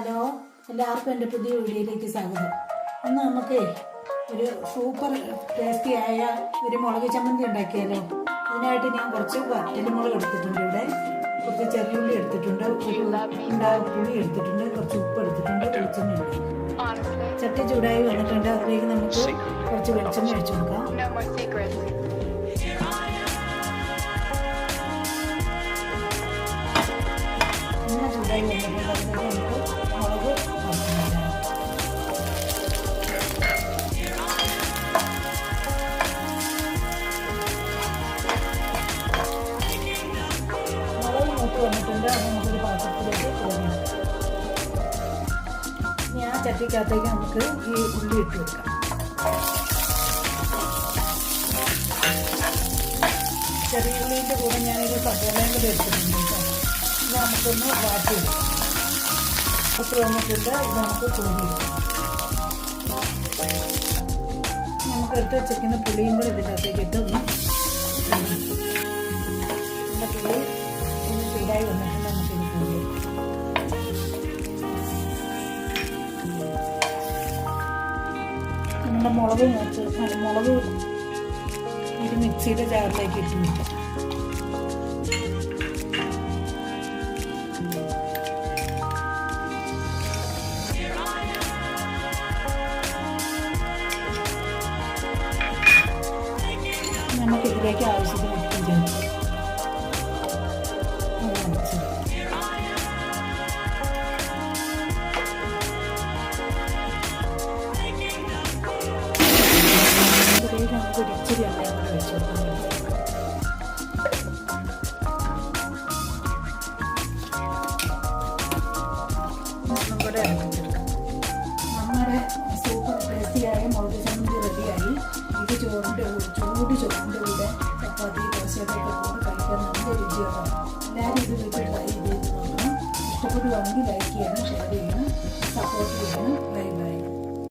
Hello, എല്ലാവർക്കും എൻ്റെ പുതിയ വീഡിയോയിലേക്ക് സ്വാഗതം. ഇന്ന് നമുക്ക് ഒരു സൂപ്പർ ടേസ്റ്റിയായ ഒരു മുളക് ചമ്മന്തി ഉണ്ടാക്കിയാലോ. അതിനായിട്ട് ഞാൻ കുറച്ച് വറ്റൽമുളക് എടുത്തിട്ടുണ്ട്, ഇവിടെ കുറച്ച് ചെറിയുള്ളി എടുത്തിട്ടുണ്ട്, ഒരു പുളി എടുത്തിട്ടുണ്ട്, കുറച്ച് ഉപ്പ് എടുത്തിട്ടുണ്ട്, വെളിച്ചെണ്ണയുണ്ട്. ചട്ടി ചൂടായി വന്നിട്ടുണ്ട്, അതിലേക്ക് നമുക്ക് കുറച്ച് വെളിച്ചെണ്ണ ഒഴിച്ചു കൊടുക്കാം. എണ്ണ ചൂടായി വന്നിട്ടുണ്ട്, അതിലേക്ക് നമുക്ക് മുളക് വറുത്തിടാം. മുളക് മൂത്ത് വന്നിട്ടുണ്ട്, അത് നമുക്കൊരു പാത്രത്തിലേക്ക് കോരിയിടാം. ഇനി ആ ചട്ടിക്കകത്തേക്ക് നമുക്ക് ഈ ഉള്ളി ഇട്ട് വെക്കാം. ചെറിയ ഉള്ളിൻ്റെ കൂടെ ഞാനൊരു സവോളയും കൂടി എടുത്തിട്ടുണ്ട് കേട്ടോ. ഇത് നമുക്കൊന്ന് വാട്ടി വെക്കാം. കുറച്ച് വന്നിട്ടുണ്ട്, ഇത് നമുക്ക് കോരിയിടാം. നമുക്ക് എടുത്ത് വെച്ചിരിക്കുന്ന പുളിയും കൂടി ഇതിനകത്തേക്ക് ഇട്ട് പുളി ഒന്ന് ചൂടായി വന്നിട്ടുണ്ട്, നമുക്കിത് കോരിയിടാം. നമ്മുടെ മുളക് ഇത് മിക്സിയുടെ ജാറിലേക്ക് ഇട്ട് വെക്കാം. നമുക്കിതിലേക്ക് ആവശ്യത്തിന് ഉപ്പ് ചേർത്ത് നമുക്ക് ഇച്ചിരി എണ്ണയും കൂടെ വെച്ച് കൊടുക്കാം. ഒന്നും കൂടെ ഇറങ്ങിച്ചെടുക്കാം. നമ്മുടെ സൂപ്പർ ടേസ്റ്റിയായ മുളക് ചമ്മന്തി റെഡിയായി. ഇത് ചോറിൻ്റെ കൂടെ ചപ്പാത്തി ദോശയുടെ കൂടെ കഴിക്കാൻ നല്ല രുചിയാണ്. എല്ലാവരും ഇത് വീട്ടിൽ ട്രൈ ചെയ്ത് നോക്കണം. ഇഷ്ടപ്പെടുവാണെങ്കിൽ ലൈക്ക് ചെയ്യണം, ഷെയർ ചെയ്യണം, സപ്പോർട്ട് ചെയ്യണം. Bye bye.